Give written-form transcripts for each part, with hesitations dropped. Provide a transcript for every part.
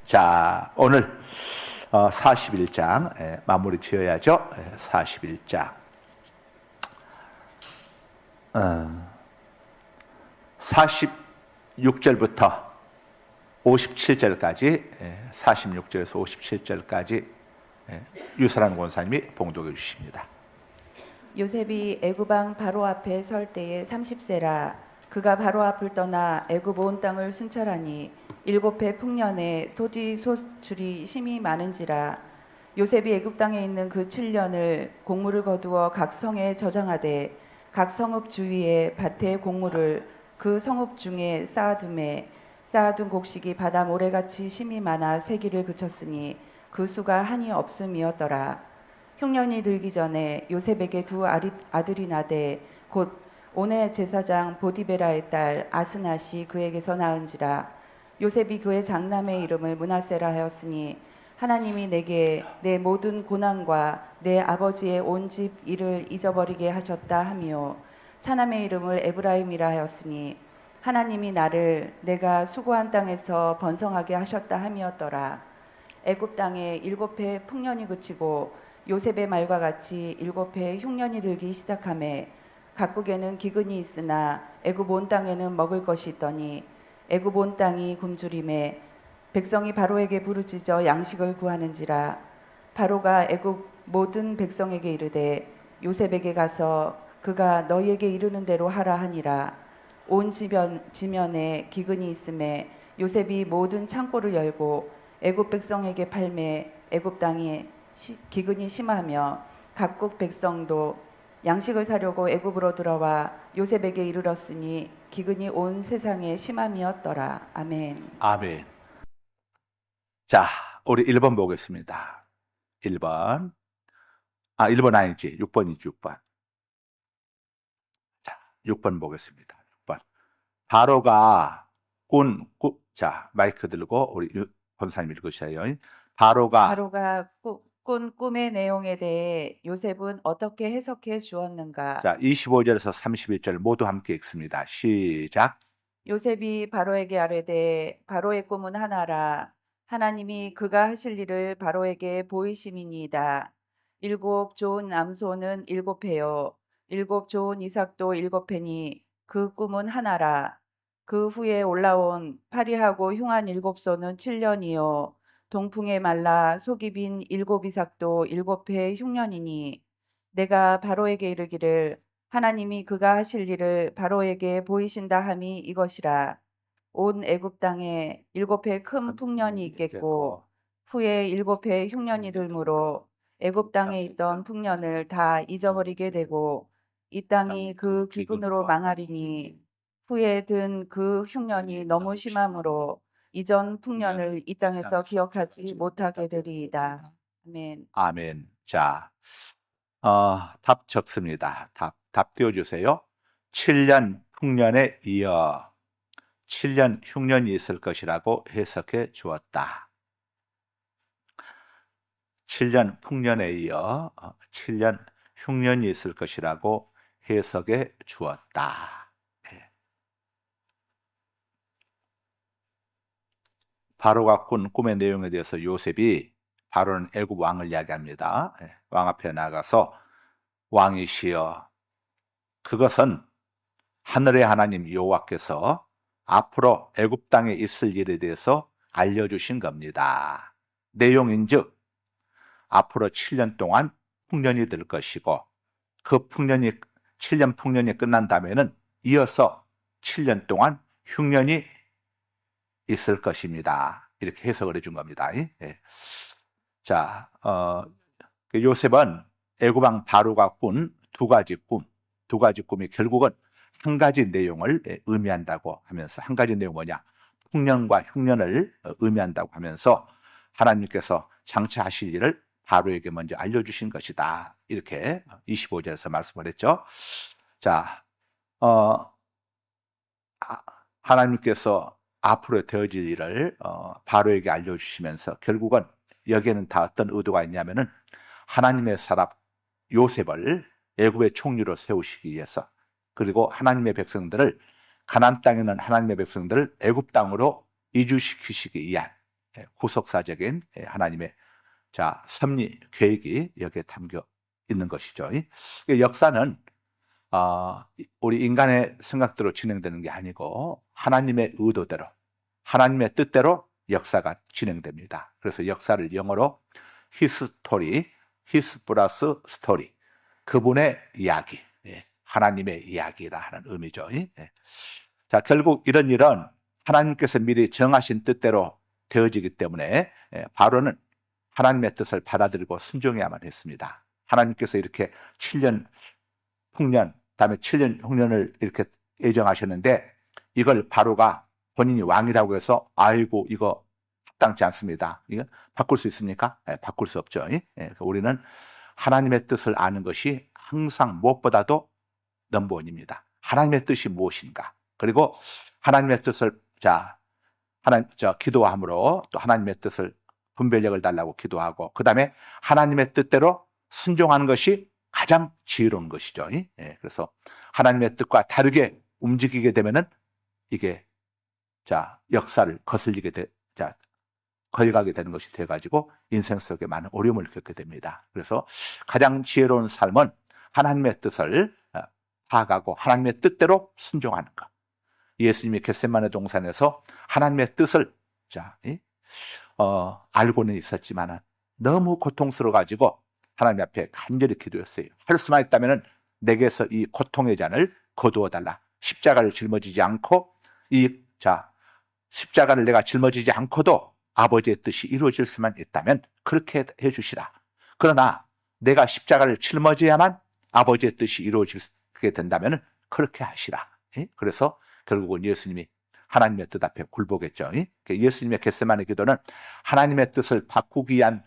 자, 오늘 41장 마무리 지어야죠. 41장 46절부터 57절까지 46절에서 57절까지 유사란 권사님이 봉독해 주십니다. 요셉이 애굽 왕 바로 앞에 설 때에 30세라. 그가 바로 앞을 떠나 애굽 온 땅을 순찰하니 7해 풍년에 토지 소출이 심히 많은지라. 요셉이 애굽 땅에 있는 그 7년을 곡물을 거두어 각 성에 저장하되 각 성읍 주위에 밭에 곡물을 그 성읍 중에 쌓아둠에 쌓아둔 곡식이 바다 모래같이 심히 많아 세기를 그쳤으니 그 수가 한이 없음이었더라. 흉년이 들기 전에 요셉에게 두 아들이 나되 곧 온의 제사장 보디베라의 딸 아스낫이 그에게서 낳은지라. 요셉이 그의 장남의 이름을 므낫세라 하였으니 하나님이 내게 내 모든 고난과 내 아버지의 온 집 일을 잊어버리게 하셨다 하며 차남의 이름을 에브라임이라 하였으니 하나님이 나를 내가 수고한 땅에서 번성하게 하셨다 함이었더라. 애굽 땅에 7해 풍년이 그치고 요셉의 말과 같이 7해 흉년이 들기 시작하매 각국에는 기근이 있으나 애굽 온 땅에는 먹을 것이 있더니 애굽 온 땅이 굶주림에 백성이 바로에게 부르짖어 양식을 구하는지라. 바로가 애굽 모든 백성에게 이르되 요셉에게 가서 그가 너희에게 이르는 대로 하라 하니라. 온 지면에 기근이 있음에 요셉이 모든 창고를 열고 애굽 백성에게 팔매 애굽 땅에 기근이 심하며 각국 백성도 양식을 사려고 애굽으로 들어와 요셉에게 이르렀으니 기근이 온 세상에 심함이었더라. 아멘. 아멘. 자, 우리 1번 보겠습니다. 1번. 1번 아니지. 6번이지, 6번. 자, 6번 보겠습니다. 6번. 바로가 자, 마이크 들고 우리 권사님 읽으셔요. 바로가 꾼 꿈의 내용에 대해 요셉은 어떻게 해석해 주었는가? 자, 25절에서 31절 모두 함께 읽습니다. 시작. 요셉이 바로에게 아뢰되 바로의 꿈은 하나라. 하나님이 그가 하실 일을 바로에게 보이심이니이다. 7 좋은 암소는 7회요 7 좋은 이삭도 7회니 그 꿈은 하나라. 그 후에 올라온 파리하고 흉한 7소는 7년이요 동풍에 말라 속이 빈 7 이삭도 7회 흉년이니 내가 바로에게 이르기를 하나님이 그가 하실 일을 바로에게 보이신다 함이 이것이라. 온 애굽 땅에 7해 큰 풍년이 있겠고 후에 7해 흉년이 들므로 애굽 땅에 있던 풍년을 다 잊어버리게 되고 이 땅이 그 기근으로 망하리니 후에 든 그 흉년이 너무 심함으로 이전 풍년을 이 땅에서 기억하지 못하게 되리이다. 아멘. 아멘. 자, 답 적습니다. 답 띄워주세요. 7년 풍년에 이어 7년 흉년이 있을 것이라고 해석해 주었다. 7년 풍년에 이어 7년 흉년이 있을 것이라고 해석해 주었다. 바로가 꾼 꿈의 내용에 대해서 요셉이 바로는 애굽 왕을 이야기합니다. 왕 앞에 나가서 왕이시여, 그것은 하늘의 하나님 여호와께서 앞으로 애굽 땅에 있을 일에 대해서 알려주신 겁니다. 내용인즉 앞으로 7년 동안 풍년이 될 것이고 그 7년 풍년이 끝난 다음에는 이어서 7년 동안 흉년이 있을 것입니다. 이렇게 해석을 해준 겁니다. 자, 요셉은 애굽 왕 바로가 꾼 두 가지 꿈이 결국은 한 가지 내용을 의미한다고 하면서, 한 가지 내용 뭐냐? 풍년과 흉년을 의미한다고 하면서 하나님께서 장차하실 일을 바로에게 먼저 알려주신 것이다. 이렇게 25절에서 말씀을 했죠. 자, 하나님께서 앞으로 되어질 일을 바로에게 알려주시면서 결국은 여기에는 다 어떤 의도가 있냐면은 하나님의 사람 요셉을 애굽의 총리로 세우시기 위해서, 그리고 하나님의 백성들을, 가나안 땅에 있는 하나님의 백성들을 애굽 땅으로 이주시키시기 위한 후속사적인 하나님의 섭리 계획이 여기에 담겨 있는 것이죠. 역사는 우리 인간의 생각대로 진행되는 게 아니고 하나님의 의도대로, 하나님의 뜻대로 역사가 진행됩니다. 그래서 역사를 영어로 히스토리, 히스 플러스 스토리, 그분의 이야기, 하나님의 이야기라 하는 의미죠. 자, 결국 이런 일은 하나님께서 미리 정하신 뜻대로 되어지기 때문에 바로는 하나님의 뜻을 받아들이고 순종해야만 했습니다. 하나님께서 이렇게 7년 흉년, 다음에 7년 흉년을 이렇게 예정하셨는데 이걸 바로가 본인이 왕이라고 해서 아이고 이거 합당치 않습니다. 이거 바꿀 수 있습니까? 바꿀 수 없죠. 우리는 하나님의 뜻을 아는 것이 항상 무엇보다도 넘버원입니다. 하나님의 뜻이 무엇인가? 그리고 하나님의 뜻을 기도함으로 또 하나님의 뜻을 분별력을 달라고 기도하고 그 다음에 하나님의 뜻대로 순종하는 것이 가장 지혜로운 것이죠. 그래서 하나님의 뜻과 다르게 움직이게 되면은 이게 역사를 거쳐가게 되는 것이 돼가지고 인생 속에 많은 어려움을 겪게 됩니다. 그래서 가장 지혜로운 삶은 하나님의 뜻을 파악하고 하나님의 뜻대로 순종하는 것. 예수님이 겟세마네 동산에서 하나님의 뜻을 알고는 있었지만 너무 고통스러워가지고 하나님 앞에 간절히 기도했어요. 할 수만 있다면 내게서 이 고통의 잔을 거두어달라. 십자가를 짊어지지 않고 십자가를 내가 짊어지지 않고도 아버지의 뜻이 이루어질 수만 있다면 그렇게 해주시라. 그러나 내가 십자가를 짊어져야만 아버지의 뜻이 이루어지게 된다면 그렇게 하시라. 그래서 결국은 예수님이 하나님의 뜻 앞에 굴복했죠. 예수님의 겟세마네 기도는 하나님의 뜻을 바꾸기 위한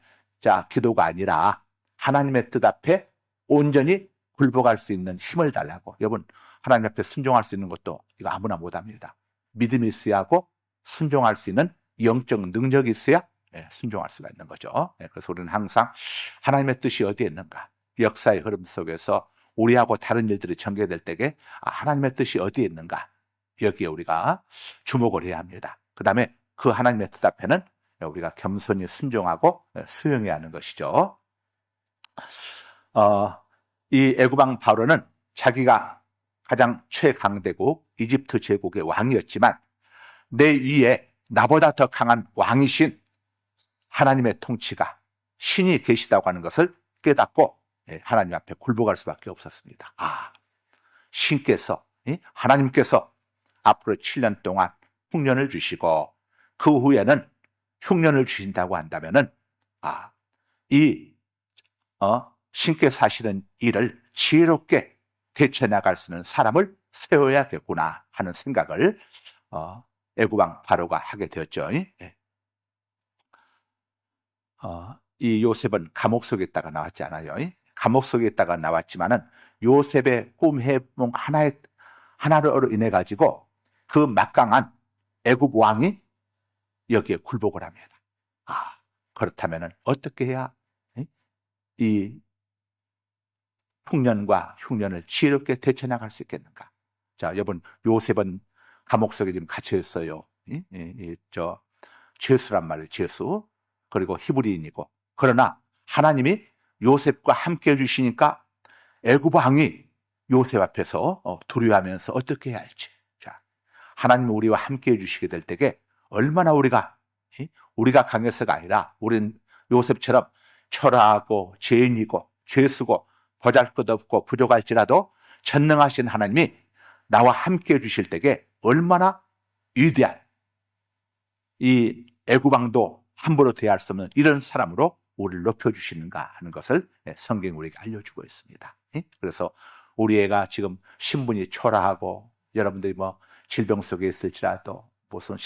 기도가 아니라 하나님의 뜻 앞에 온전히 굴복할 수 있는 힘을 달라고. 여러분, 하나님 앞에 순종할 수 있는 것도 이거 아무나 못합니다. 믿음이 있어야 하고 순종할 수 있는 영적 능력이 있어야 순종할 수가 있는 거죠. 그래서 우리는 항상 하나님의 뜻이 어디에 있는가, 역사의 흐름 속에서 우리하고 다른 일들이 전개될 때에 하나님의 뜻이 어디에 있는가, 여기에 우리가 주목을 해야 합니다. 그 다음에 그 하나님의 뜻 앞에는 우리가 겸손히 순종하고 수용해야 하는 것이죠. 이 애굽왕 바로는 자기가 가장 최강대국 이집트 제국의 왕이었지만 내 위에 나보다 더 강한 왕이신 하나님의 통치가, 신이 계시다고 하는 것을 깨닫고 하나님 앞에 굴복할 수밖에 없었습니다. 신께서, 하나님께서 앞으로 7년 동안 흉년을 주시고 그 후에는 흉년을 주신다고 한다면은 신께서 하시는 일을 지혜롭게 대처나갈 수 있는 사람을 세워야겠구나 하는 생각을 애굽왕 바로가 하게 되었죠. 이 요셉은 감옥 속에 있다가 나왔지 않아요. 감옥 속에 있다가 나왔지만은 요셉의 꿈 해몽 하나로 인해 가지고 그 막강한 애굽 왕이 여기에 굴복을 합니다. 그렇다면은 어떻게 해야 이 풍년과 흉년을 지혜롭게 대처나갈 수 있겠는가? 자, 여러분, 요셉은 감옥 속에 지금 갇혀 있어요. 죄수란 말이에요, 죄수. 그리고 히브리인이고. 그러나 하나님이 요셉과 함께 해주시니까 애굽 왕이 요셉 앞에서 두려워하면서 어떻게 해야 할지. 자, 하나님이 우리와 함께 해주시게 될 때에 얼마나 우리가 강해서가 아니라 우리는 요셉처럼 초라하고 죄인이고 죄수고 보잘것없고 부족할지라도 전능하신 하나님이 나와 함께 해주실 때에 얼마나 위대한, 이 애굽 왕도 함부로 대할 수 없는 이런 사람으로 우리를 높여주시는가 하는 것을 성경이 우리에게 알려주고 있습니다. 그래서 우리 애가 지금 신분이 초라하고 여러분들이 질병 속에 있을지라도 무슨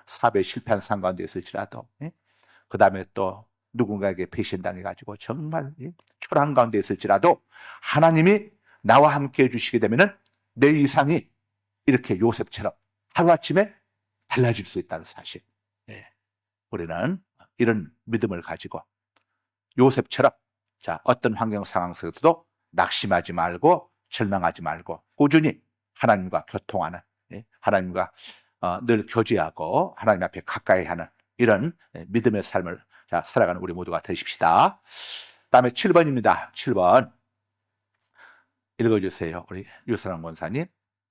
사업에 실패한 상관에 있을지라도 그 다음에 또 누군가에게 배신당해가지고 정말 초라한 가운데 있을지라도 하나님이 나와 함께 해주시게 되면은 내 이상이 이렇게 요셉처럼 하루아침에 달라질 수 있다는 사실. 우리는 이런 믿음을 가지고 요셉처럼 어떤 환경 상황 속에서도 낙심하지 말고 절망하지 말고 꾸준히 하나님과 교통하는, 하나님과 늘 교제하고 하나님 앞에 가까이 하는 이런 믿음의 삶을 살아가는 우리 모두가 되십시다. 다음에 7번입니다. 7번 읽어주세요. 우리 유선환 권사님.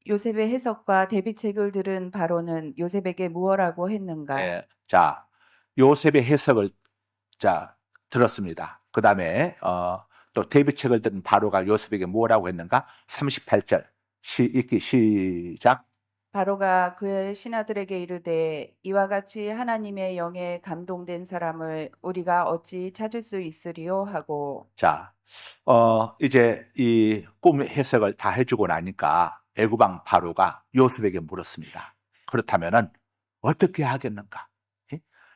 요셉의 해석과 대비책을 들은 바로는 요셉에게 무엇라고 했는가? 예, 자, 요셉의 해석을 들었습니다. 그 다음에 또 대비책을 들은 바로가 요셉에게 뭐라고 했는가? 38절 읽기 시작. 바로가 그의 신하들에게 이르되 이와 같이 하나님의 영에 감동된 사람을 우리가 어찌 찾을 수 있으리요 하고. 자, 이제 이 꿈 해석을 다 해주고 나니까 애굽왕 바로가 요셉에게 물었습니다. 그렇다면은 어떻게 하겠는가?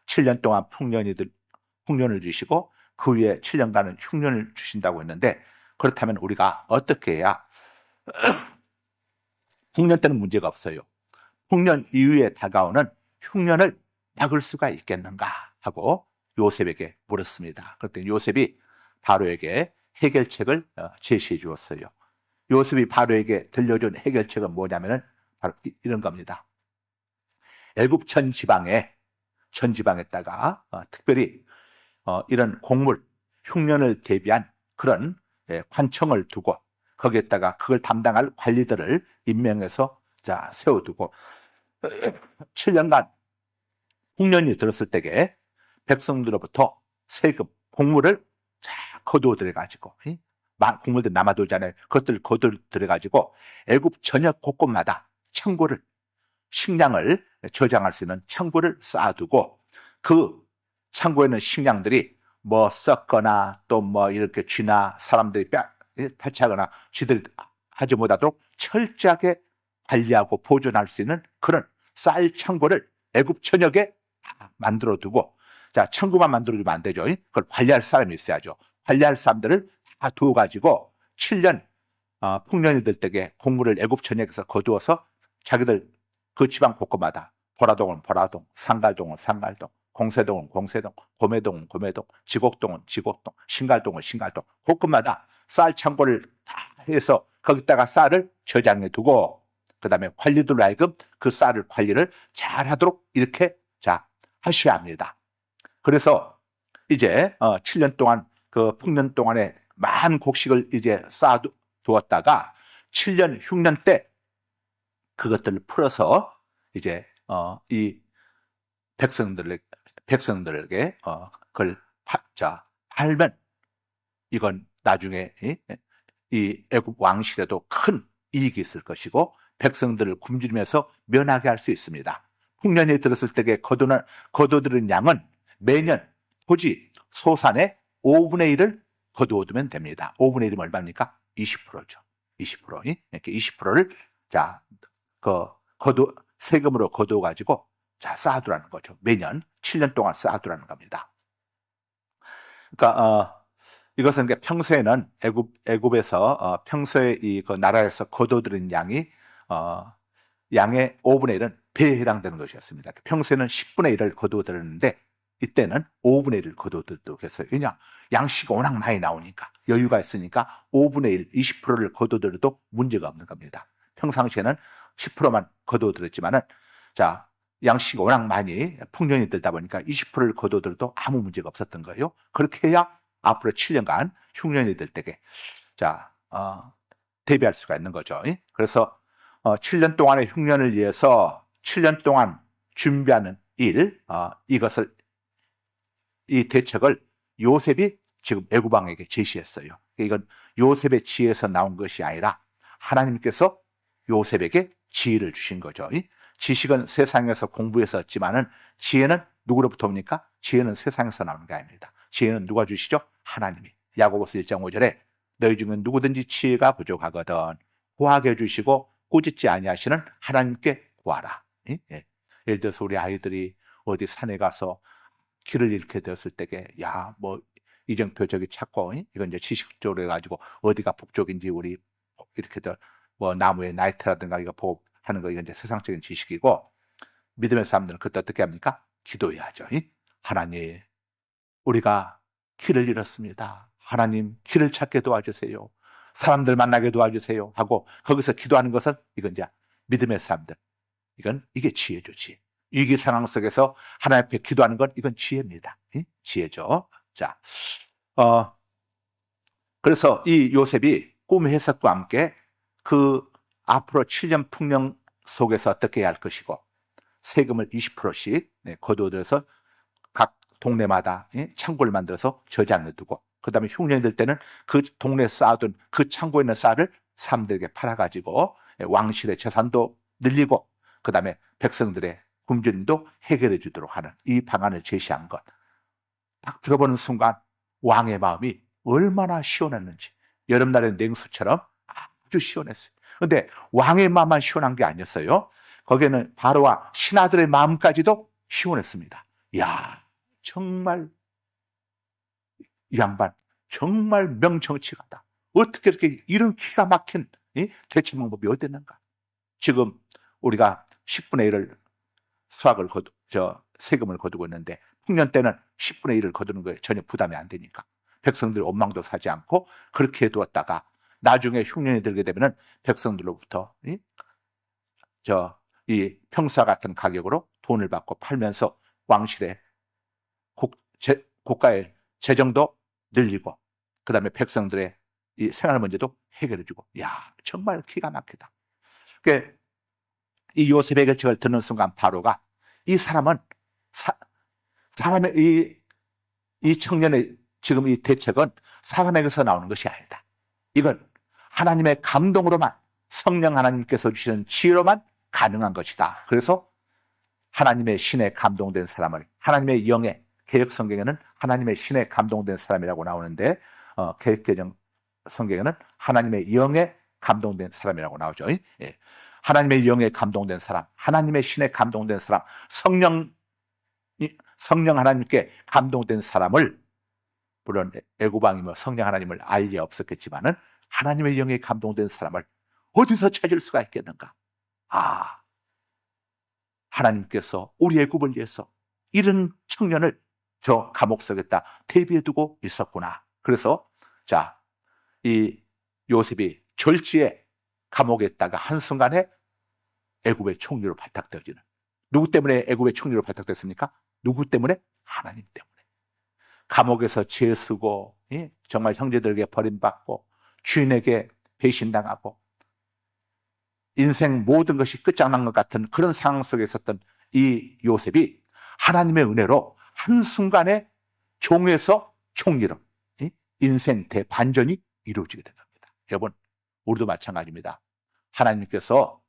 7년 동안 풍년을 주시고 그 후에 7년간은 흉년을 주신다고 했는데, 그렇다면 우리가 어떻게 해야 풍년 때는 문제가 없어요. 풍년 이후에 다가오는 흉년을 막을 수가 있겠는가 하고 요셉에게 물었습니다. 그랬더니 요셉이 바로에게 해결책을 제시해 주었어요. 요셉이 바로에게 들려준 해결책은 뭐냐면은 바로 이런 겁니다. 애굽 전 지방에다가 특별히 이런 곡물, 흉년을 대비한 그런 관청을 두고 거기에다가 그걸 담당할 관리들을 임명해서 세워두고 7년간 흉년이 들었을 때에 백성들로부터 세금, 곡물을 거두어 들여가지고, 곡물들 남아돌잖아요. 그것들을 거두어 들여가지고 애굽 전역 곳곳마다 창고를, 식량을 저장할 수 있는 창고를 쌓아두고, 그 창고에는 식량들이 뭐 썩거나 또 뭐 이렇게 쥐나 사람들이 탈취하거나 쥐들이 하지 못하도록 철저하게 관리하고 보존할 수 있는 그런 쌀 창고를 애굽 전역에 만들어 두고, 창고만 만들어 주면 안 되죠. 그걸 관리할 사람이 있어야죠. 관리할 사람들을 다 두어가지고 7년 풍년이 될 때에 곡물을 애굽 전역에서 거두어서 자기들 그 지방 곳곳마다 보라동은 보라동, 상갈동은 상갈동, 공세동은 공세동, 고매동은 고매동, 지곡동은 지곡동, 신갈동은 신갈동, 곳곳마다 쌀 창고를 다 해서 거기다가 쌀을 저장해 두고, 그 다음에 관리들로 하여금 그 쌀을 관리를 잘 하도록 이렇게 하셔야 합니다. 그래서 이제 7년 동안 그 풍년 동안에 많은 곡식을 이제 쌓아두었다가 7년 흉년 때 그것들을 풀어서 이제 이 백성들에게 그걸 팔면 이건 나중에 이 애굽 왕실에도 큰 이익이 있을 것이고 백성들을 굶주리면서 면하게 할 수 있습니다. 풍년이 들었을 때에 거둬들인 양은 매년 토지 소산의 5분의 1을 거두어두면 됩니다. 5분의 1이면 얼마입니까? 20%죠. 20%. 이렇게 20%를 세금으로 거두어가지고 쌓아두라는 거죠. 매년 7년 동안 쌓아두라는 겁니다. 그러니까 이것은 평소에는 애굽에서 평소에 그 나라에서 거둬들인 양이 양의 5분의 1은 배에 해당되는 것이었습니다. 평소에는 10분의 1을 거두어들었는데 이때는 5분의 1을 거두어들도록 했어요. 왜냐? 양식이 워낙 많이 나오니까, 여유가 있으니까 5분의 1, 20%를 거두어들어도 문제가 없는 겁니다. 평상시에는 10%만 거두어들었지만은 양식이 워낙 많이 풍년이 들다 보니까 20%를 거두어들어도 아무 문제가 없었던 거예요. 그렇게 해야 앞으로 7년간 흉년이 될 때에 대비할 수가 있는 거죠. 그래서 7년 동안의 흉년을 위해서 7년 동안 준비하는 일, 이 대책을 요셉이 지금 애굽 왕에게 제시했어요. 이건 요셉의 지혜에서 나온 것이 아니라 하나님께서 요셉에게 지혜를 주신 거죠. 지식은 세상에서 공부해서 얻지만은 지혜는 누구로부터 옵니까? 지혜는 세상에서 나오는 게 아닙니다. 지혜는 누가 주시죠? 하나님이. 야고보서 1장 5절에 너희 중에 누구든지 지혜가 부족하거든 구하게 해주시고 꾸짖지 아니하시는 하나님께 구하라. 예를 들어서 우리 아이들이 어디 산에 가서 길을 잃게 되었을 때에 뭐 이정표 저기 찾고 이건 이제 지식적으로 해가지고 어디가 북쪽인지 우리 이렇게 뭐 나무에 나이트라든가 이거 보고 하는 거, 이건 이제 세상적인 지식이고, 믿음의 사람들은 그때 어떻게 합니까? 기도해야죠. 하나님, 우리가 길을 잃었습니다. 하나님, 길을 찾게 도와주세요. 사람들 만나게 도와주세요. 하고 거기서 기도하는 것은 이건 이제 믿음의 사람들. 이게 지혜죠, 지혜. 위기 상황 속에서 하나님 앞에 기도하는 건 이건 지혜입니다. 지혜죠. 자, 그래서 이 요셉이 꿈 해석과 함께 그 앞으로 7년 풍년 속에서 어떻게 해야 할 것이고 세금을 20%씩 거두어들여서 각 동네마다 창고를 만들어서 저장해 두고 그 다음에 흉년이 들 때는 그 동네에 쌓아둔 그 창고에 있는 쌀을 사람들에게 팔아가지고 왕실의 재산도 늘리고 그 다음에 백성들의 굶주림도 해결해 주도록 하는 이 방안을 제시한 것. 딱 들어보는 순간 왕의 마음이 얼마나 시원했는지 여름날의 냉수처럼 아주 시원했어요. 그런데 왕의 마음만 시원한 게 아니었어요. 거기에는 바로와 신하들의 마음까지도 시원했습니다. 이야, 정말 이 양반 정말 명정치가다. 어떻게 이렇게 이런 기가 막힌 대처 방법이 어디 있는가? 지금 우리가 10분의 1을 세금을 거두고 있는데 풍년 때는 10분의 1을 거두는 거에 전혀 부담이 안 되니까 백성들이 원망도 사지 않고 그렇게 해두었다가 나중에 흉년이 들게 되면은 백성들로부터 이 평사 같은 가격으로 돈을 받고 팔면서 왕실의 국가의 재정도 늘리고 그 다음에 백성들의 이 생활 문제도 해결해주고 야 정말 기가 막히다. 그러니까 이 요셉의 결책을 듣는 순간 바로가 이 사람은 사람의 이 청년의 지금 이 대책은 사람에게서 나오는 것이 아니다. 이건 하나님의 감동으로만 성령 하나님께서 주시는 지혜로만 가능한 것이다. 그래서 하나님의 신에 감동된 사람을 하나님의 영에 개역 성경에는 하나님의 신에 감동된 사람이라고 나오는데 개역개정 성경에는 하나님의 영에 감동된 사람이라고 나오죠. 예. 하나님의 영에 감동된 사람, 하나님의 신에 감동된 사람, 성령 하나님께 감동된 사람을 물론 애굽왕이며 성령 하나님을 알 리 없었겠지만은 하나님의 영에 감동된 사람을 어디서 찾을 수가 있겠는가? 하나님께서 우리 애굽을 위해서 이런 청년을 저 감옥 속에다 대비해 두고 있었구나. 그래서 이 요셉이 졸지에 감옥에 있다가 한순간에 애굽의 총리로 발탁되어지는. 누구 때문에 애굽의 총리로 발탁됐습니까? 누구 때문에? 하나님 때문에. 감옥에서 죄 쓰고 정말 형제들에게 버림받고 주인에게 배신당하고 인생 모든 것이 끝장난 것 같은 그런 상황 속에 있었던 이 요셉이 하나님의 은혜로 한순간에 종에서 총리로 인생 대반전이 이루어지게 된 겁니다. 여러분, 우리도 마찬가지입니다. 하나님께서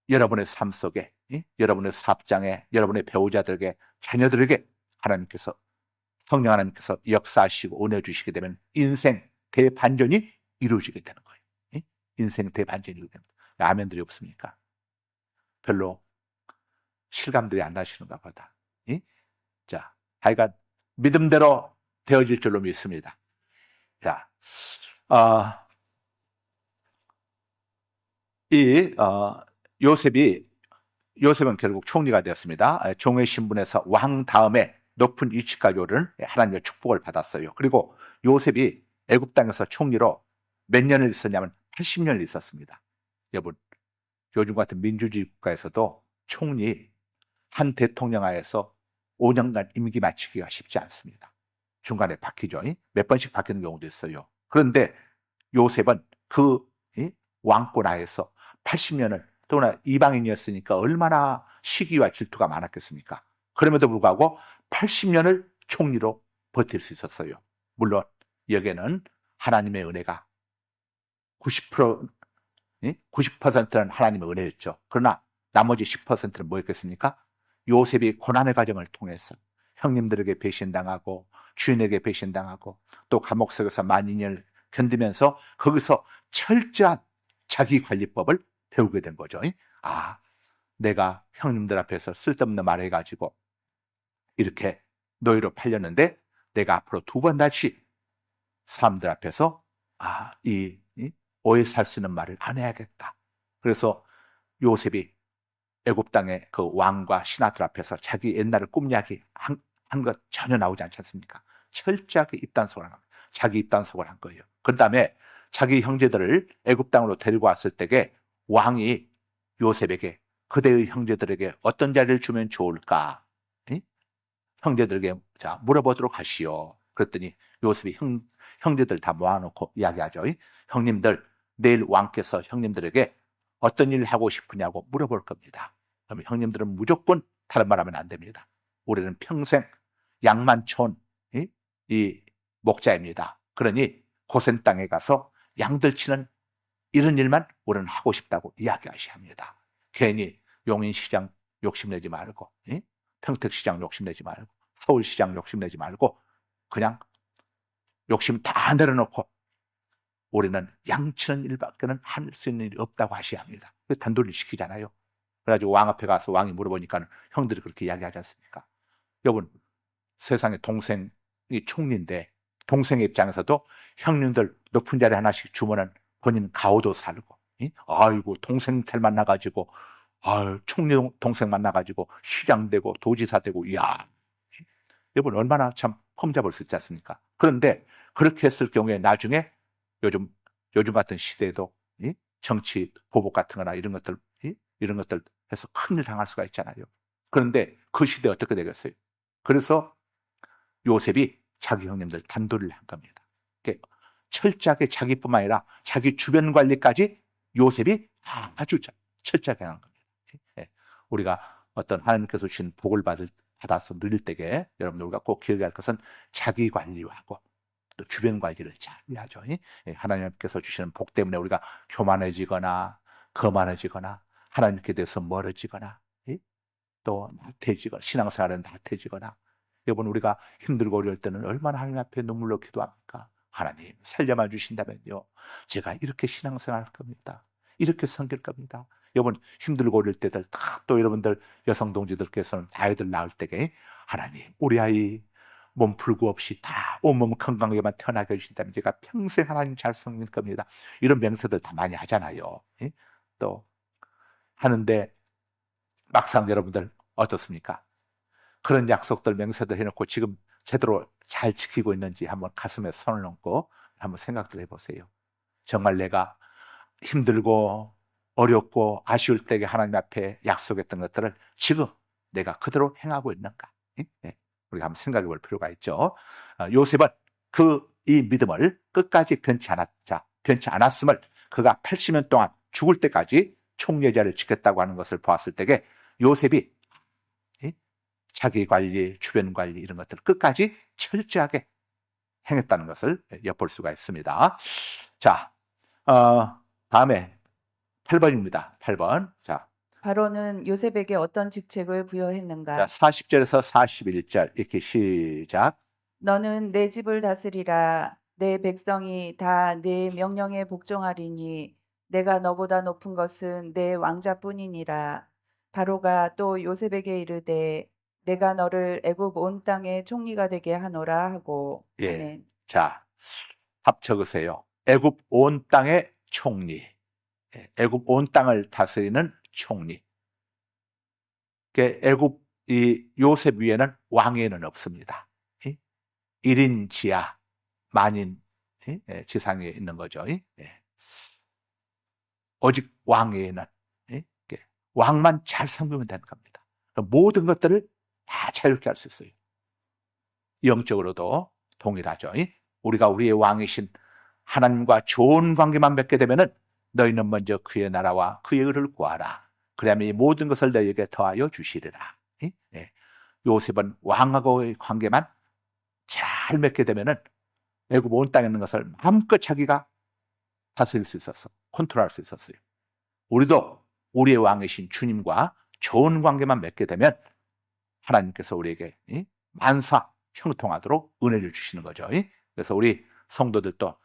여러분의 삶 속에, 여러분의 사업장에, 여러분의 배우자들에게, 자녀들에게 하나님께서 성령 하나님께서 역사하시고 은혜 주시게 되면 인생 대반전이 이루어지게 되는 거예요. 인생 대반전이 이루어지게 됩니다. 아멘들이 없습니까? 별로 실감들이 안 나시는가 보다. 하여간 믿음대로 되어질 줄로 믿습니다. 요셉은 결국 총리가 되었습니다. 종의 신분에서 왕 다음에 높은 위치까지 오르는 하나님의 축복을 받았어요. 그리고 요셉이 애굽 땅에서 총리로 몇 년을 있었냐면 80년을 있었습니다. 여러분, 요즘 같은 민주주의 국가에서도 총리 한 대통령 하에서 5년간 임기 마치기가 쉽지 않습니다. 중간에 바뀌죠. 몇 번씩 바뀌는 경우도 있어요. 그런데 요셉은 그 왕권 하에서 80년을 또나 이방인이었으니까 얼마나 시기와 질투가 많았겠습니까? 그럼에도 불구하고 80년을 총리로 버틸 수 있었어요. 물론 여기에는 하나님의 은혜가 90%는 하나님의 은혜였죠. 그러나 나머지 10%는 뭐였겠습니까? 요셉이 고난의 과정을 통해서 형님들에게 배신당하고 주인에게 배신당하고 또 감옥 속에서 만인을 견디면서 거기서 철저한 자기관리법을 배우게 된 거죠. 내가 형님들 앞에서 쓸데없는 말을 해가지고 이렇게 노예로 팔렸는데 내가 앞으로 2번 다시 사람들 앞에서 오해 살 수 있는 말을 안 해야겠다. 그래서 요셉이 애굽 땅의 그 왕과 신하들 앞에서 자기 옛날을 꿈 이야기 한 것 전혀 나오지 않지 않습니까? 철저하게 입단속을 한 겁니다. 자기 입단속을 한 거예요. 그 다음에 자기 형제들을 애굽 땅으로 데리고 왔을 때에 왕이 요셉에게 그대의 형제들에게 어떤 자리를 주면 좋을까? 예? 형제들에게 자 물어보도록 하시오. 그랬더니 요셉이 형제들 다 모아놓고 이야기하죠. 형님들, 내일 왕께서 형님들에게 어떤 일을 하고 싶으냐고 물어볼 겁니다. 그러면 형님들은 무조건 다른 말 하면 안 됩니다. 우리는 평생 양만 촌 이 목자입니다. 그러니 고센 땅에 가서 양들 치는 이런 일만 우리는 하고 싶다고 이야기하셔야 합니다. 괜히 용인시장 욕심내지 말고, 평택시장 욕심내지 말고, 서울시장 욕심내지 말고, 그냥 욕심 다 내려놓고 우리는 양치는 일밖에는 할 수 있는 일이 없다고 하셔야 합니다. 단도리를 시키잖아요. 그래가지고 왕 앞에 가서 왕이 물어보니까 형들이 그렇게 이야기하지 않습니까? 여러분, 세상에 동생이 총리인데 동생의 입장에서도 형님들 높은 자리 하나씩 주면은 본인 가오도 살고, 아이고 동생 잘 만나가지고, 총리 동생 만나가지고 시장 되고 도지사 되고, 이야, 여러분 얼마나 참 험잡을 수 있지 않습니까? 그런데 그렇게 했을 경우에 나중에 요즘 같은 시대에도 정치 보복 같은 거나 이런 것들 해서 큰일 당할 수가 있잖아요. 그런데 그 시대에 어떻게 되겠어요? 그래서 요셉이 자기 형님들 단도리를 한 겁니다. 철저하게 자기뿐만 아니라 자기 주변 관리까지 요셉이 아주 철저하게 한 겁니다. 우리가 어떤 하나님께서 주신 복을 받아서 누릴 때에 여러분들 우리가 꼭 기억해야 할 것은 자기 관리하고 또 주변 관리를 잘 해야죠. 하나님께서 주시는 복 때문에 우리가 교만해지거나 거만해지거나 하나님께 대해서 멀어지거나 또 나태해지거나 신앙생활은 나태해지거나, 여러분 우리가 힘들고 어려울 때는 얼마나 하나님 앞에 눈물로 기도합니까? 하나님 살려만 주신다면요, 제가 이렇게 신앙생활 할 겁니다. 이렇게 섬길 겁니다. 여러분 힘들고 어려울 때들 또 여러분들 여성 동지들께서는 아이들 낳을 때에 하나님 우리 아이 몸 풀고 없이 다 온몸 건강하게만 태어나게 해주신다면 제가 평생 하나님 잘 섬길 겁니다. 이런 맹세들 다 많이 하잖아요. 또 하는데 막상 여러분들 어떻습니까? 그런 약속들 맹세들 해놓고 지금 제대로 잘 지키고 있는지 한번 가슴에 손을 얹고 한번 생각들 해보세요. 정말 내가 힘들고 어렵고 아쉬울 때에 하나님 앞에 약속했던 것들을 지금 내가 그대로 행하고 있는가? 우리가 한번 생각해 볼 필요가 있죠. 요셉은 이 믿음을 끝까지 변치 않았음을, 그가 80년 동안 죽을 때까지 총리의 자리를 지켰다고 하는 것을 보았을 때에 요셉이 자기 관리, 주변 관리 이런 것들을 끝까지 철저하게 행했다는 것을 엿볼 수가 있습니다. 자, 다음에 8번입니다. 8번. 자, 바로는 요셉에게 어떤 직책을 부여했는가? 40절에서 41절 이렇게 시작. 너는 내 집을 다스리라. 내 백성이 다 내 명령에 복종하리니 내가 너보다 높은 것은 내 왕자뿐이니라. 바로가 또 요셉에게 이르되 내가 너를 애굽 온 땅의 총리가 되게 하노라 하고. 예. 아멘. 자, 합적으세요. 애굽 온 땅의 총리. 애굽 온 땅을 다스리는 총리. 애굽 이 요셉 위에는 왕위는 없습니다. 1인 지하, 만인 지상에 있는 거죠. 오직 왕위에는 왕만 잘 섬기면 되는 겁니다. 모든 것들을 다 자유롭게 할 수 있어요. 영적으로도 동일하죠. 우리가 우리의 왕이신 하나님과 좋은 관계만 맺게 되면은 너희는 먼저 그의 나라와 그의 의를 구하라. 그러면 이 모든 것을 너희에게 더하여 주시리라. 요셉은 왕하고의 관계만 잘 맺게 되면은 애굽 온 땅에 있는 것을 마음껏 자기가 다스릴 수 있었어. 컨트롤할 수 있었어요. 우리도 우리의 왕이신 주님과 좋은 관계만 맺게 되면 하나님께서 우리에게 만사 형통하도록 은혜를 주시는 거죠. 그래서 우리 성도들도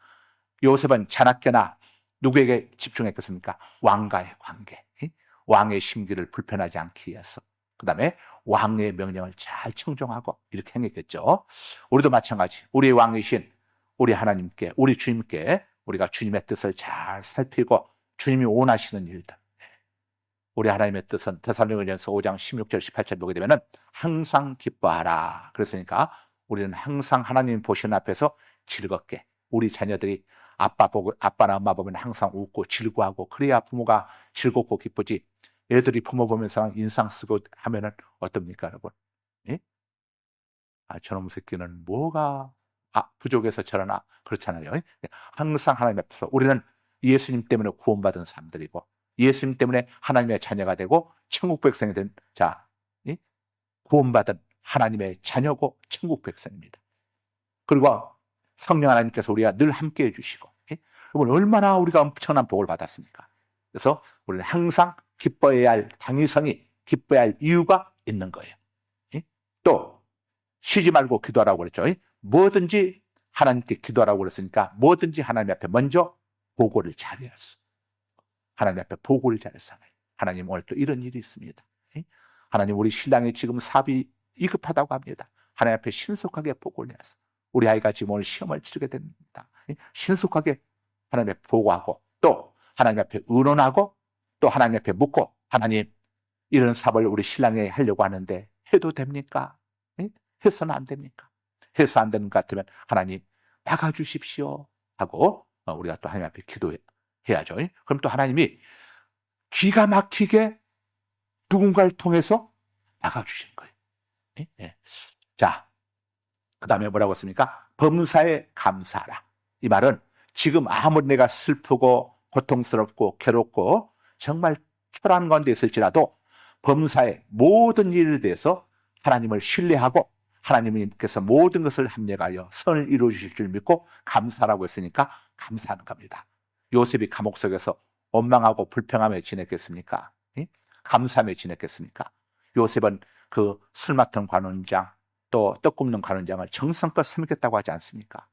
요셉은 자나깨나 누구에게 집중했겠습니까? 왕과의 관계, 왕의 심기를 불편하지 않기 위해서, 그 다음에 왕의 명령을 잘 청종하고 이렇게 행했겠죠. 우리도 마찬가지, 우리의 왕이신 우리 하나님께, 우리 주님께 우리가 주님의 뜻을 잘 살피고 주님이 원하시는 일들, 우리 하나님의 뜻은 데살로니가전서 5장 16절 18절 보게 되면은 항상 기뻐하라. 그랬으니까 우리는 항상 하나님 보시는 앞에서 즐겁게, 우리 자녀들이 아빠나 엄마 보면 항상 웃고 즐거워하고, 그래야 부모가 즐겁고 기쁘지. 애들이 부모 보면서 인상 쓰고 하면은 어떻습니까, 여러분? 예? 저놈 새끼는 뭐가 부족해서 저러나 그렇잖아요. 예? 항상 하나님 앞에서 우리는 예수님 때문에 구원받은 사람들이고 예수님 때문에 하나님의 자녀가 되고 천국 백성이 된 예? 구원받은 하나님의 자녀고 천국 백성입니다. 그리고 성령 하나님께서 우리가 늘 함께 해주시고 여러분 얼마나 우리가 엄청난 복을 받았습니까? 그래서 우리는 항상 기뻐해야 할 당위성이 기뻐해야 할 이유가 있는 거예요. 또 쉬지 말고 기도하라고 그랬죠. 뭐든지 하나님께 기도하라고 그랬으니까 뭐든지 하나님 앞에 먼저 보고를 잘해야지. 하나님 앞에 보고를 잘했어요. 하나님 오늘 또 이런 일이 있습니다. 하나님 우리 신랑이 지금 사업이 위급하다고 합니다. 하나님 앞에 신속하게 보고를 해서 우리 아이가 지금 오늘 시험을 치르게 됩니다. 신속하게 하나님 앞에 보고하고 또 하나님 앞에 의논하고 또 하나님 앞에 묻고 하나님 이런 사업을 우리 신랑이 하려고 하는데 해도 됩니까? 해서는 안 됩니까? 해서 안 되는 것 같으면 하나님 막아주십시오 하고 우리가 또 하나님 앞에 기도해야죠. 그럼 또 하나님이 기가 막히게 누군가를 통해서 막아주시는 거예요. 자, 그 다음에 뭐라고 했습니까? 범사에 감사하라. 이 말은 지금 아무리 내가 슬프고 고통스럽고 괴롭고 정말 초라한 가운데 있을지라도 범사의 모든 일에 대해서 하나님을 신뢰하고 하나님께서 모든 것을 합력하여 선을 이루어 주실 줄 믿고 감사라고 했으니까 감사하는 겁니다. 요셉이 감옥 속에서 원망하고 불평하며 지냈겠습니까? 감사하며 지냈겠습니까? 요셉은 그 술 맡은 관원장 또 떡 굽는 관원장을 정성껏 섬겼다고 하지 않습니까?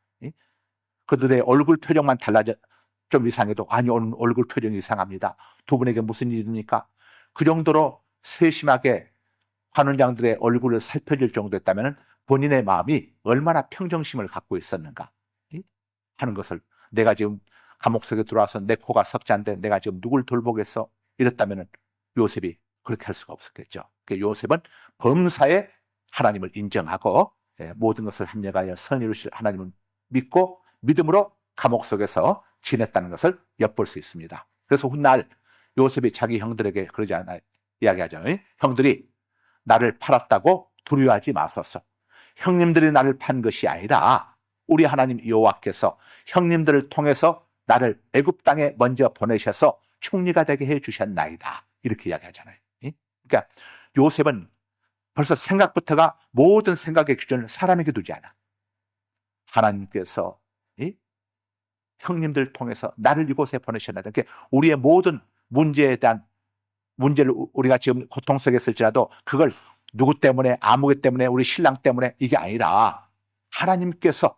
그들의 얼굴 표정만 달라져 좀 이상해도 아니 오늘 얼굴 표정이 이상합니다. 두 분에게 무슨 일입니까? 그 정도로 세심하게 관원장들의 얼굴을 살펴줄 정도였다면 본인의 마음이 얼마나 평정심을 갖고 있었는가 하는 것을 내가 지금 감옥 속에 들어와서 내 코가 석자인데 내가 지금 누굴 돌보겠어? 이랬다면 요셉이 그렇게 할 수가 없었겠죠. 요셉은 범사에 하나님을 인정하고 모든 것을 합력하여 선을 이루실 하나님을 믿고 믿음으로 감옥 속에서 지냈다는 것을 엿볼 수 있습니다. 그래서 훗날 요셉이 자기 형들에게 그러지 않아요. 이야기하죠. 형들이 나를 팔았다고 두려워하지 마소서. 형님들이 나를 판 것이 아니라 우리 하나님 여호와께서 형님들을 통해서 나를 애굽 땅에 먼저 보내셔서 총리가 되게 해주셨나이다. 이렇게 이야기하잖아요. 그러니까 요셉은 벌써 생각부터가 모든 생각의 기준을 사람에게 두지 않아. 하나님께서 형님들 통해서 나를 이곳에 보내셨나이다. 그러니까 우리의 모든 문제에 대한 문제를 우리가 지금 고통 속에 있을지라도 그걸 누구 때문에 아무개 때문에 우리 신랑 때문에 이게 아니라 하나님께서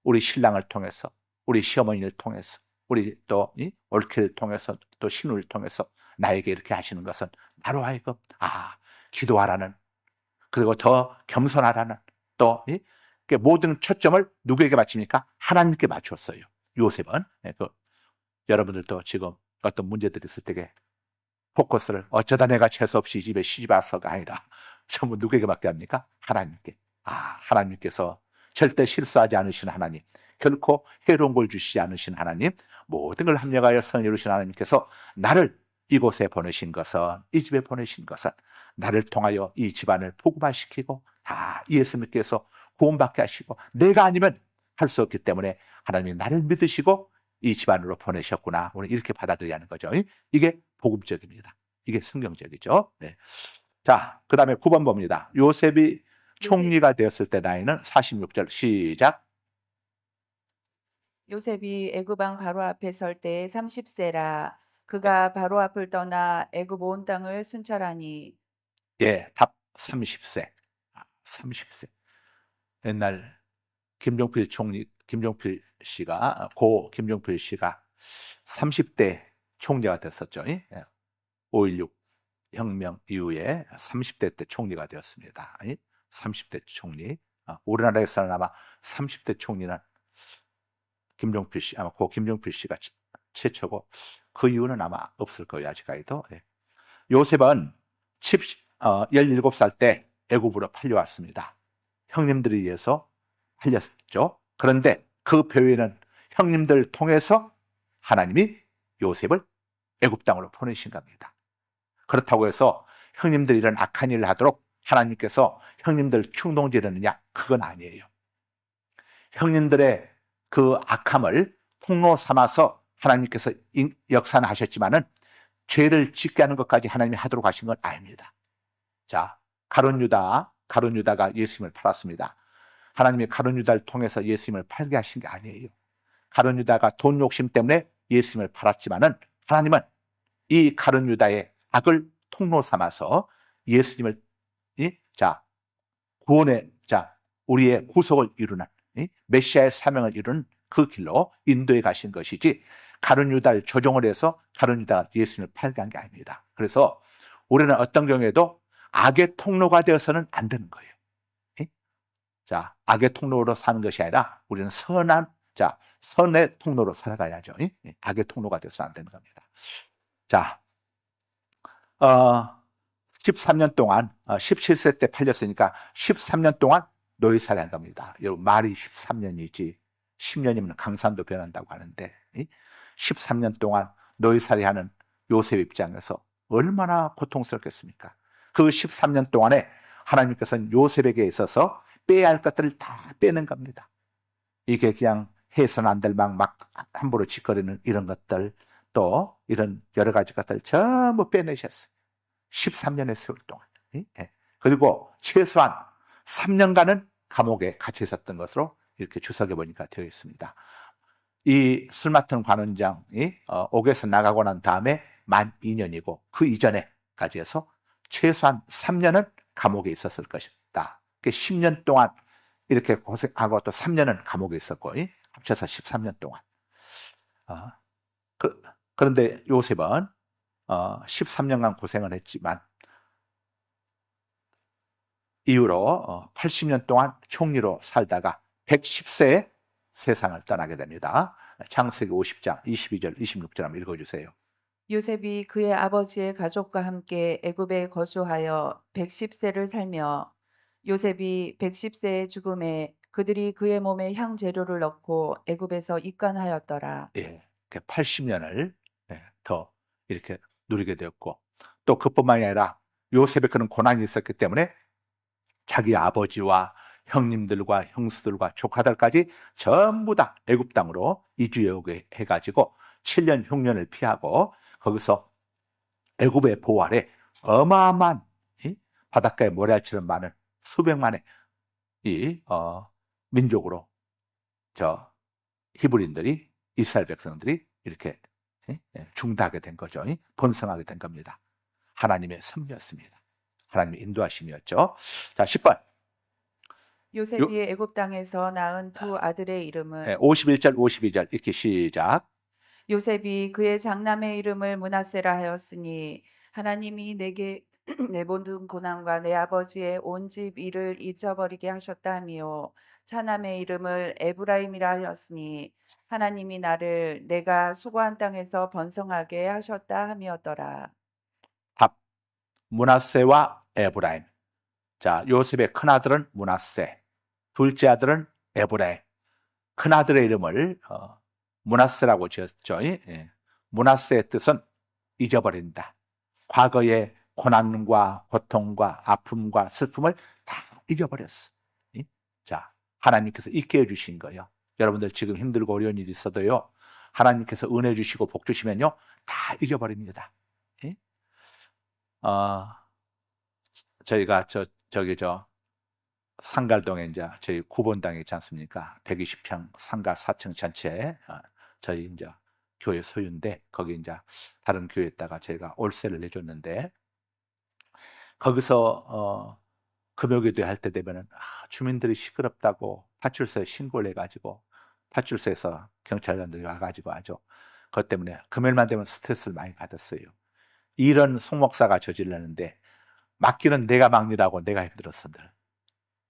우리 신랑을 통해서 우리 시어머니를 통해서 우리 또 올케를 통해서 또 신우를 통해서 나에게 이렇게 하시는 것은 나로 하여금 기도하라는 그리고 더 겸손하라는 또 모든 초점을 누구에게 맞춥니까? 하나님께 맞췄어요. 요셉은 여러분들도 지금 어떤 문제들이 있을 때에 포커스를 어쩌다 내가 재수없이 이 집에 시집 와서가 아니라 전부 누구에게 맡게 합니까? 하나님께. 하나님께서 절대 실수하지 않으신 하나님, 결코 해로운 걸 주시지 않으신 하나님, 모든 걸 합력하여 선을 이루신 하나님께서 나를 이곳에 보내신 것은, 이 집에 보내신 것은 나를 통하여 이 집안을 복음화시키고 예수님께서 구원받게 하시고 내가 아니면 할 수 없기 때문에 하나님이 나를 믿으시고 이 집안으로 보내셨구나. 오늘 이렇게 받아들여야 하는 거죠. 이게 복음적입니다. 이게 성경적이죠. 네. 자, 그 다음에 9번 봅니다. 요셉이 총리가 되었을 때 나이는 46절 시작. 요셉이 애굽 왕 바로 앞에 설 때에 30세라. 그가 바로 앞을 떠나 애굽 온 땅을 순찰하니. 답 30세. 30세. 옛날 김종필 씨가 고 김종필 씨가 30대 총리가 됐었죠. 5.16 혁명 이후에 30대 때 총리가 되었습니다. 30대 총리. 우리나라에서는 아마 30대 총리는 김종필 씨, 아마 고 김종필 씨가 최초고 그 이유는 아마 없을 거예요. 아직까지도. 요셉은 17살 때 애굽으로 팔려왔습니다. 형님들에 의해서 팔렸죠. 그런데 그 배후에는 형님들 통해서 하나님이 요셉을 애굽 땅으로 보내신 겁니다. 그렇다고 해서 형님들이 이런 악한 일을 하도록 하나님께서 형님들 충동지르느냐? 그건 아니에요. 형님들의 그 악함을 통로 삼아서 하나님께서 역사는 하셨지만은 죄를 짓게 하는 것까지 하나님이 하도록 하신 건 아닙니다. 자, 가룟 유다가 예수님을 팔았습니다. 하나님이 가룟 유다를 통해서 예수님을 팔게 하신 게 아니에요. 가룟 유다가 돈 욕심 때문에 예수님을 팔았지만은 하나님은 이 가룟 유다의 악을 통로 삼아서 예수님을 우리의 구속을 이루는 메시아의 사명을 이루는 그 길로 인도해 가신 것이지, 가룟 유다를 조종을 해서 가룟 유다가 예수님을 팔게 한 게 아닙니다. 그래서 우리는 어떤 경우에도 악의 통로가 되어서는 안 되는 거예요. 자, 악의 통로로 사는 것이 아니라 우리는 선의 통로로 살아가야죠. 악의 통로가 되어서는 안 되는 겁니다. 자, 13년 동안 17세 때 팔렸으니까 13년 동안 노예살이 한 겁니다. 여러분, 말이 13년이지 10년이면 강산도 변한다고 하는데 13년 동안 노예살이 하는 요셉 입장에서 얼마나 고통스럽겠습니까? 그 13년 동안에 하나님께서는 요셉에게 있어서 빼야 할 것들을 다 빼는 겁니다. 이게 그냥 해서는 안 될 막 함부로 짓거리는 이런 것들, 또 이런 여러 가지 것들 전부 빼내셨어요. 13년의 세월 동안. 그리고 최소한 3년간은 감옥에 갇혀 있었던 것으로 이렇게 주석에 보니까 되어 있습니다. 이 술 맡은 관원장이 옥에서 나가고 난 다음에 만 2년이고 그 이전에까지 해서 최소한 3년은 감옥에 있었을 것이다. 10년 동안 이렇게 고생하고 또 3년은 감옥에 있었고 합쳐서 13년 동안. 그런데 요셉은 13년간 고생을 했지만 이후로 80년 동안 총리로 살다가 110세에 세상을 떠나게 됩니다. 창세기 50장 22절 26절 한번 읽어주세요. 요셉이 그의 아버지의 가족과 함께 애굽에 거주하여 110세를 살며, 요셉이 110세의 죽음에 그들이 그의 몸에 향재료를 넣고 애굽에서 입관하였더라. 80년을 더 이렇게 누리게 되었고, 또 그뿐만이 아니라 요셉의 그런 고난이 있었기 때문에 자기 아버지와 형님들과 형수들과 조카들까지 전부 다 애굽 땅으로 이주해 가지고 7년 흉년을 피하고 거기서 애굽의 보호 아래 어마어마한 바닷가에 모래알처럼 많은 수백만의 민족으로 히브리인들이, 이스라엘 백성들이 이렇게 중다하게 된 거죠. 번성하게 된 겁니다. 하나님의 섭리였습니다. 하나님의 인도하심이었죠. 자, 10번. 요셉이 애굽 땅에서 낳은 두 아들의 이름은 51절 52절 이렇게 시작. 요셉이 그의 장남의 이름을 므낫세라 하였으니 하나님이 내게 내 모든 고난과 내 아버지의 온 집 일을 잊어버리게 하셨다 하며, 차남의 이름을 에브라임이라 하였으니 하나님이 나를 내가 수고한 땅에서 번성하게 하셨다 함이었더라. 답. 므낫세와 에브라임. 자, 요셉의 큰아들은 므낫세, 둘째 아들은 에브라임. 큰아들의 이름을 므낫세라고 지었죠. 므낫세의 뜻은 잊어버린다. 과거의 고난과 고통과 아픔과 슬픔을 다 잊어버렸어. 자, 하나님께서 잊게 해주신 거예요. 여러분들 지금 힘들고 어려운 일이 있어도요, 하나님께서 은혜 주시고 복 주시면요, 다 잊어버립니다. 저희가 상갈동에 이제 저희 구본당에 있지 않습니까? 120평 상가 4층 전체 저희 이제 교회 소유인데, 거기 이제 다른 교회에다가 저희가 월세를 내줬는데, 거기서 금요기도 할 때 되면은 주민들이 시끄럽다고 파출소에 신고를 해가지고 파출소에서 경찰관들이 와가지고 아주 그것 때문에 금요일만 되면 스트레스를 많이 받았어요. 이런 송목사가 저질렀는데 맡기는 내가 막느라고 내가 힘들었어 늘.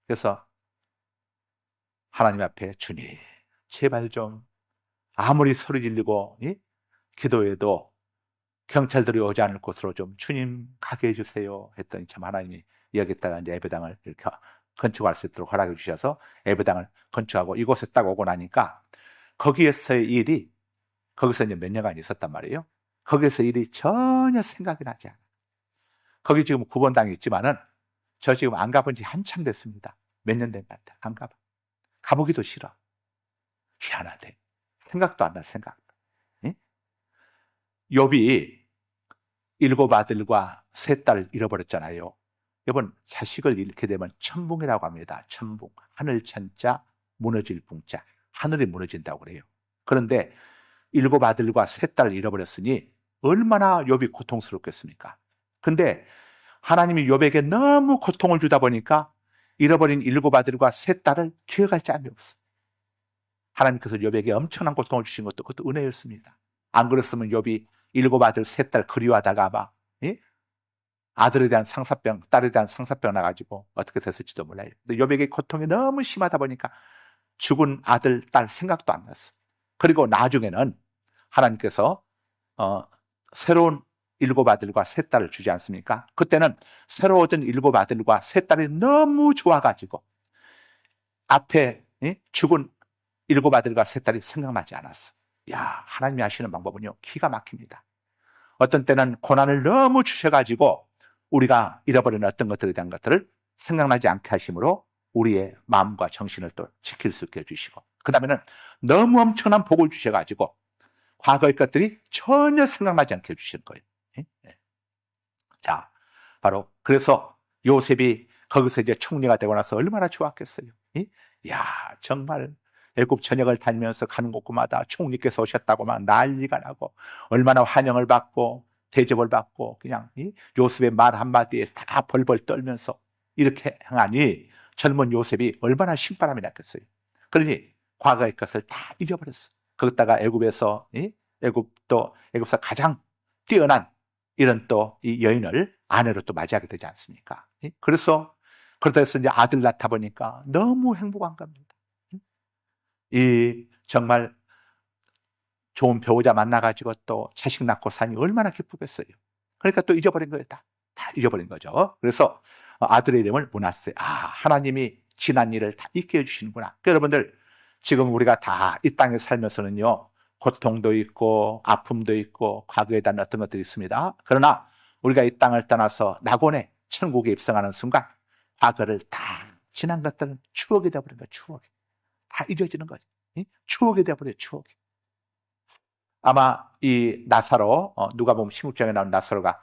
그래서 하나님 앞에 주님 제발 좀 아무리 소리 지르고 기도해도 경찰들이 오지 않을 곳으로 좀 주님 가게 해주세요 했더니 참 하나님이 여기다가 이제 예배당을 이렇게 건축할 수 있도록 허락해 주셔서 예배당을 건축하고 이곳에 딱 오고 나니까 거기에서의 일이, 거기서 이제 몇 년간 있었단 말이에요. 거기에서 일이 전혀 생각이 나지 않아. 거기 지금 구본당이 있지만은 저 지금 안 가본 지 한참 됐습니다. 몇 년 된 것 같아. 안 가봐. 가보기도 싫어. 희한하대. 생각도 안 나, 생각. 응? 욥이 7 아들과 3 딸을 잃어버렸잖아요. 여러분, 자식을 잃게 되면 천붕이라고 합니다. 천붕. 하늘 천자, 무너질 붕자. 하늘이 무너진다고 그래요. 그런데 7 아들과 3 딸을 잃어버렸으니 얼마나 욥이 고통스럽겠습니까? 근데 하나님이 욥에게 너무 고통을 주다 보니까 잃어버린 7 아들과 3 딸을 기억할 자함이 없어. 하나님께서 욥에게 엄청난 고통을 주신 것도 그것도 은혜였습니다. 안 그랬으면 욥이 7 아들 3 딸 그리워하다가 아마 아들에 대한 상사병, 딸에 대한 상사병 나가지고 어떻게 됐을지도 몰라요. 근데 욥에게 고통이 너무 심하다 보니까 죽은 아들, 딸 생각도 안 났어. 그리고 나중에는 하나님께서 새로운 7 아들과 3 딸을 주지 않습니까? 그때는 새로 얻은 7 아들과 3 딸이 너무 좋아가지고 앞에 죽은 7 아들과 3 딸이 생각나지 않았어. 야, 하나님이 하시는 방법은요, 기가 막힙니다. 어떤 때는 고난을 너무 주셔가지고 우리가 잃어버린 어떤 것들에 대한 것들을 생각나지 않게 하심으로 우리의 마음과 정신을 또 지킬 수 있게 해주시고, 그 다음에는 너무 엄청난 복을 주셔가지고 과거의 것들이 전혀 생각나지 않게 해주시는 거예요. 자, 바로 그래서 요셉이 거기서 이제 총리가 되고 나서 얼마나 좋았겠어요. 야, 정말 애굽 전역을 다니면서 가는 곳마다 총리께서 오셨다고 막 난리가 나고 얼마나 환영을 받고 대접을 받고 그냥 요셉의 말 한마디에 다 벌벌 떨면서 이렇게 행하니 젊은 요셉이 얼마나 신바람이 났겠어요. 그러니 과거의 것을 다 잊어버렸어. 거기다가 애굽에서 애굽에서 가장 뛰어난 이런 또 이 여인을 아내로 또 맞이하게 되지 않습니까? 그래서 그러다 해서 이제 아들 낳다 보니까 너무 행복한 겁니다. 정말 좋은 배우자 만나가지고 또 자식 낳고 사니 얼마나 기쁘겠어요. 그러니까 또 잊어버린 거예요. 다 잊어버린 거죠. 그래서 아들의 이름을 므낫세. 하나님이 지난 일을 다 잊게 해주시는구나. 그러니까 여러분들, 지금 우리가 다 이 땅에 살면서는요, 고통도 있고 아픔도 있고 과거에 대한 어떤 것들이 있습니다. 그러나 우리가 이 땅을 떠나서 낙원의 천국에 입성하는 순간 과거를 다 지난 것들은 추억이 되어버린 거예요. 추억이 다 잊어지는 거죠. 추억이 되어버려요. 추억이. 아마 이 나사로, 누가 보면 16장에 나온 나사로가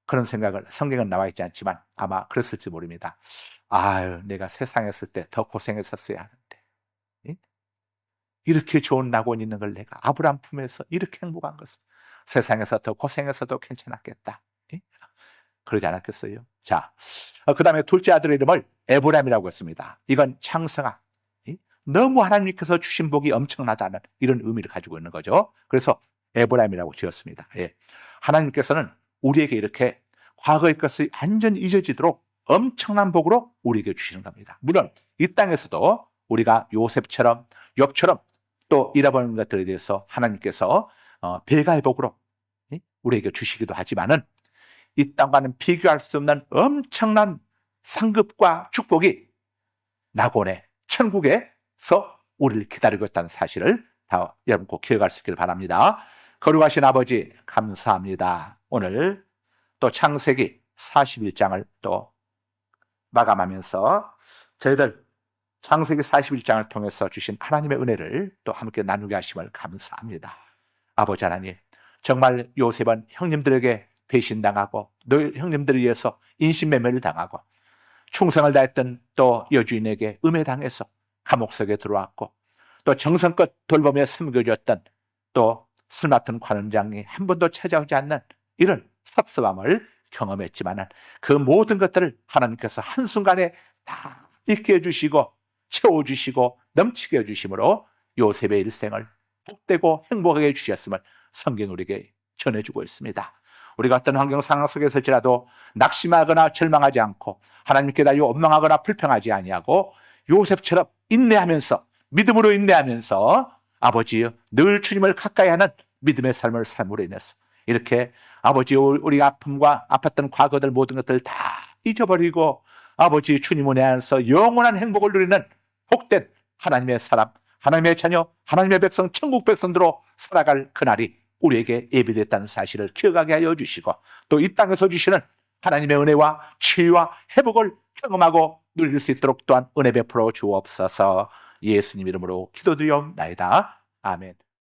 그런 생각을, 성경은 나와 있지 않지만 아마 그랬을지 모릅니다. 아유, 내가 세상에 있을 때 더 고생했었어야 하는데, 이렇게 좋은 낙원이 있는 걸 내가 아브라함 품에서 이렇게 행복한 것을, 세상에서 더 고생해서도 괜찮았겠다. 그러지 않았겠어요? 자, 그 다음에 둘째 아들의 이름을 에브라임이라고 했습니다. 이건 창성한, 너무 하나님께서 주신 복이 엄청나다는 이런 의미를 가지고 있는 거죠. 그래서 에브라임이라고 지었습니다. 하나님께서는 우리에게 이렇게 과거의 것을 완전히 잊어지도록 엄청난 복으로 우리에게 주시는 겁니다. 물론 이 땅에서도 우리가 요셉처럼 욥처럼 또 잃어버린 것들에 대해서 하나님께서 배가의 복으로 우리에게 주시기도 하지만은 이 땅과는 비교할 수 없는 엄청난 상급과 축복이 낙원의 천국에서 우리를 기다리고 있다는 사실을 다 여러분 꼭 기억할 수 있기를 바랍니다. 거룩하신 아버지, 감사합니다. 오늘 또 창세기 41장을 또 마감하면서 저희들 창세기 41장을 통해서 주신 하나님의 은혜를 또 함께 나누게 하심을 감사합니다. 아버지 하나님, 정말 요셉은 형님들에게 배신당하고 형님들에 의해서 인신매매를 당하고 충성을 다했던 또 여주인에게 음해당해서 감옥 속에 들어왔고, 또 정성껏 돌보며 섬겨줬던 또 술 맡은 관원장이 한 번도 찾아오지 않는 이런 섭섭함을 경험했지만 그 모든 것들을 하나님께서 한순간에 다 잊게 해주시고 채워주시고 넘치게 해주심으로 요셉의 일생을 복되고 행복하게 해주셨음을 성경 우리에게 전해주고 있습니다. 우리가 어떤 환경 상황 속에 있을지라도 낙심하거나 절망하지 않고 하나님께 달려 원망하거나 불평하지 아니하고 요셉처럼 인내하면서, 믿음으로 인내하면서 아버지여 늘 주님을 가까이 하는 믿음의 삶을 삶으로 인해서 이렇게 아버지 우리 아픔과 아팠던 과거들 모든 것들을 다 잊어버리고 아버지 주님 은혜 안에서 영원한 행복을 누리는 복된 하나님의 사람, 하나님의 자녀, 하나님의 백성, 천국 백성들로 살아갈 그날이 우리에게 예비됐다는 사실을 기억하게 하여 주시고, 또 이 땅에서 주시는 하나님의 은혜와 치유와 회복을 경험하고 누릴 수 있도록 또한 은혜 베풀어 주옵소서. 예수님 이름으로 기도드리옵나이다. 아멘.